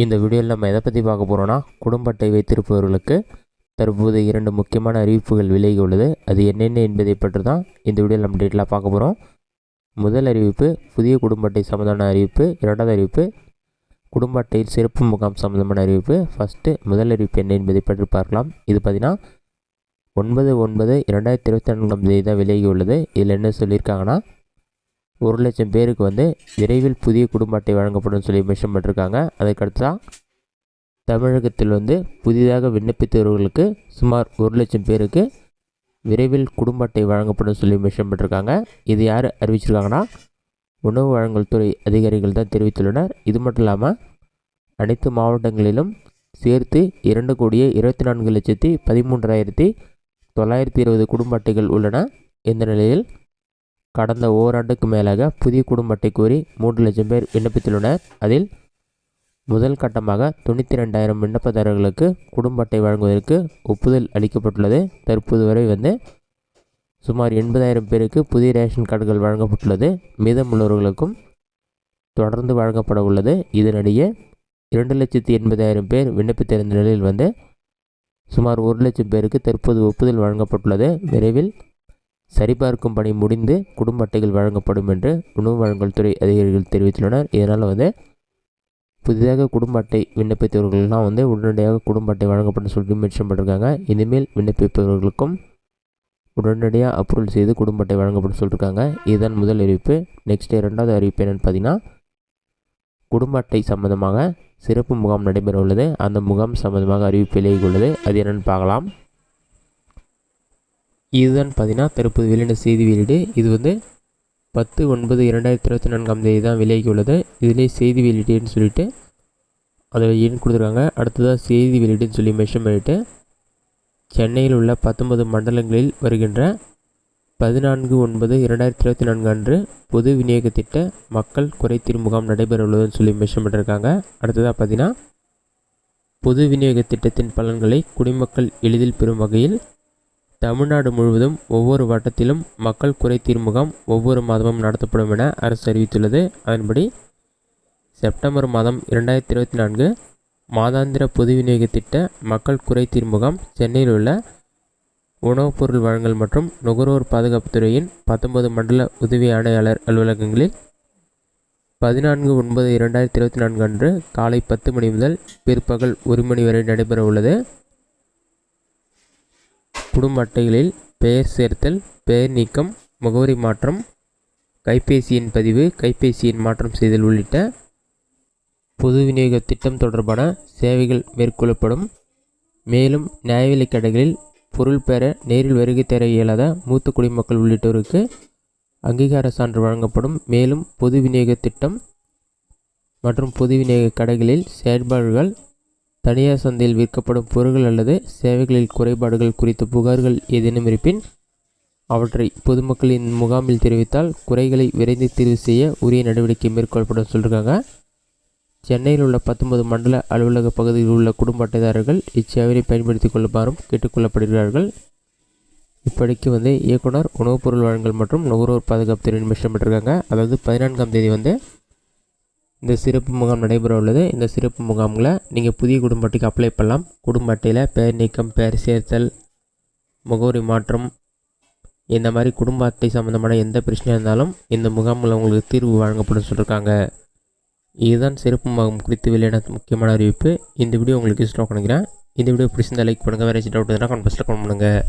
இந்த வீடியோவில் நம்ம எதை பற்றி பார்க்க போகிறோன்னா, குடும்ப அட்டை வைத்திருப்பவர்களுக்கு தற்போது 2 முக்கியமான அறிவிப்புகள் விலகி உள்ளது. அது என்னென்ன என்பதை பற்றி தான் இந்த வீடியோவில் நம்ம டீட்டெயிலாக பார்க்க போகிறோம். முதல் அறிவிப்பு புதிய குடும்ப அட்டை சம்மந்தமான அறிவிப்பு. இரண்டாவது அறிவிப்பு குடும்ப அட்டையில் சிறப்பு முகாம் சம்மந்தமான அறிவிப்பு. முதல் அறிவிப்பு என்ன என்பதை பற்றி பார்க்கலாம். இது பார்த்தீங்கன்னா 9/9/2024 தான் விலகி உள்ளது. இதில் என்ன சொல்லியிருக்காங்கன்னா, 1,00,000 பேருக்கு விரைவில் புதிய குடும்ப அட்டை வழங்கப்படும் சொல்லி மென்ஷன் பண்ணியிருக்காங்க. அதுக்கடுத்து தான் தமிழகத்தில் புதிதாக விண்ணப்பித்தவர்களுக்கு சுமார் 1,00,000 பேருக்கு விரைவில் குடும்ப அட்டை வழங்கப்படும் சொல்லி மென்ஷன் பண்ணியிருக்காங்க. இது யார் அறிவிச்சிருக்காங்கன்னா, உணவு வழங்கல் துறை அதிகாரிகள் தான் தெரிவித்துள்ளனர். இது மட்டும் இல்லாமல் அனைத்து மாவட்டங்களிலும் சேர்த்து 2,24,13,920 குடும்ப அட்டைகள் உள்ளன. இந்த நிலையில் கடந்த ஓராண்டுக்கு மேலாக புதிய குடும்ப அட்டை கோரி 3,00,000 பேர் விண்ணப்பித்துள்ளனர். அதில் முதல் கட்டமாக 92,000 விண்ணப்பதாரர்களுக்கு குடும்ப அட்டை வழங்குவதற்கு ஒப்புதல் அளிக்கப்பட்டுள்ளது. தற்போது வரை சுமார் 80,000 பேருக்கு புதிய ரேஷன் கார்டுகள் வழங்கப்பட்டுள்ளது. மீதமுள்ளவர்களுக்கும் தொடர்ந்து வழங்கப்பட உள்ளது. இதனிடையே 2,80,000 பேர் விண்ணப்பித்திருந்த நிலையில் சுமார் 1,00,000 பேருக்கு தற்போது ஒப்புதல் வழங்கப்பட்டுள்ளது. விரைவில் சரிபார்க்கும் பணி முடிந்து குடும்ப அட்டைகள் வழங்கப்படும் என்று உணவு வழங்கல் துறை அதிகாரிகள் தெரிவித்துள்ளனர். இதனால் புதிதாக குடும்ப அட்டை விண்ணப்பித்தவர்கள்லாம் உடனடியாக குடும்ப அட்டை வழங்கப்படும் சொல்லி மென்ஷன் பண்ணியிருக்காங்க. இனிமேல் விண்ணப்பிப்பவர்களுக்கும் உடனடியாக அப்ரூவல் செய்து குடும்ப அட்டை வழங்கப்படும் சொல்லியிருக்காங்க. இதுதான் முதல் அறிவிப்பு. இரண்டாவது அறிவிப்பு என்னென்னு பார்த்தீங்கன்னா, குடும்ப அட்டை சம்பந்தமாக சிறப்பு முகாம் நடைபெற உள்ளது. அந்த முகாம் சம்பந்தமாக அறிவிப்பு விலகி உள்ளது. அது என்னென்னு பார்க்கலாம். இதுதான் பார்த்தீங்கன்னா தற்போது வெளியிட செய்தி வெளியீடு. இது 10/9/2024 தான் விலகி உள்ளது. இதிலே செய்தி வெளியீடுன்னு சொல்லிட்டு அதை ஏன் கொடுத்துருக்காங்க. அடுத்ததாக செய்தி வெளியீடுன்னு சொல்லி மென்ஷன் பண்ணிவிட்டு, சென்னையில் உள்ள 19 மண்டலங்களில் வருகின்ற 14/9/2024 அன்று பொது விநியோக திட்ட மக்கள் குறைதீர் முகாம் நடைபெற உள்ளதுன்னு சொல்லி மென்ஷன் பண்ணியிருக்காங்க. அடுத்ததாக பார்த்தீங்கன்னா, பொது விநியோக திட்டத்தின் பலன்களை குடிமக்கள் எளிதில் பெறும் வகையில் தமிழ்நாடு முழுவதும் ஒவ்வொரு வட்டத்திலும் மக்கள் குறைதீர் முகாம் ஒவ்வொரு மாதமும் நடத்தப்படும் என அரசு அறிவித்துள்ளது. அதன்படி செப்டம்பர் மாதம் 2024 மாதாந்திர பொது விநியோக திட்ட மக்கள் குறைதீர் முகாம் சென்னையில் உள்ள உணவுப் பொருள் வழங்கல் மற்றும் நுகர்வோர் பாதுகாப்பு துறையின் 19 மண்டல உதவி ஆணையாளர் அலுவலகங்களில் 14/9/2024 அன்று காலை 10 மணி முதல் பிற்பகல் 1 மணி வரை நடைபெற உள்ளது. குடும்ப அட்டைகளில் பெயர் சேர்த்தல், பெயர் நீக்கம், முகவரி மாற்றம், கைபேசி எண் பதிவு, கைபேசி எண் மாற்றம் செய்தல் உள்ளிட்ட பொது விநியோக திட்டம் தொடர்பான சேவைகள் மேற்கொள்ளப்படும். மேலும் நியாய விலைக் கடைகளில் பொருள் பெற நேரில் வருகை தர இயலாத மூத்த குடிமக்கள் உள்ளிட்டோருக்கு அங்கீகார சான்று வழங்கப்படும். மேலும் பொது விநியோக திட்டம் மற்றும் பொது விநியோக கடைகளில் செயல்பாடுகள், தனியார் சந்தையில் விற்கப்படும் பொருட்கள் அல்லது சேவைகளில் குறைபாடுகள் குறித்த புகார்கள் ஏதேனும் இருப்பின் அவற்றை பொதுமக்கள் இந்த முகாமில் தெரிவித்தால் குறைகளை விரைந்து தீர்வு செய்ய உரிய நடவடிக்கை மேற்கொள்ளப்படும் சொல்லியிருக்காங்க. சென்னையில் உள்ள 19 மண்டல அலுவலக பகுதியில் உள்ள குடும்ப அட்டைதாரர்கள் இச்சேவையை பயன்படுத்திக் கொள்ளுமாறும் கேட்டுக்கொள்ளப்படுகிறார்கள். இப்படிக்கு இயக்குனர் உணவுப் பொருள் வழங்கல் மற்றும் நுகர்வோர் பாதுகாப்பு துறை மென்ஷன் பண்ணியிருக்காங்க. அதாவது 14ஆம் தேதி இந்த சிறப்பு முகாம் நடைபெற உள்ளது. இந்த சிறப்பு முகாமில் நீங்கள் புதிய குடும்ப அட்டைக்கு அப்ளை பண்ணலாம். குடும்ப அட்டையில் பெயர் நீக்கம், பெயர் சேர்த்தல், முகவரி மாற்றம், இந்த மாதிரி குடும்ப அட்டை சம்மந்தமான எந்த பிரச்சனையாக இருந்தாலும் இந்த முகாமில் உங்களுக்கு தீர்வு வழங்கப்படும் சொல்லியிருக்காங்க. இதுதான் சிறப்பு முகாம் குறித்து வெளியான முக்கியமான அறிவிப்பு. இந்த வீடியோ உங்களுக்கு யூஸ்ஃபுல்லாக நினைக்கிறேன். இந்த வீடியோ பிடிச்சிருந்தால் லைக் பண்ணுங்கள். வேறு ஏதாச்சும் டவுட் இருந்தால் கமெண்ட் பாக்ஸில் கமெண்ட் பண்ணுங்கள்.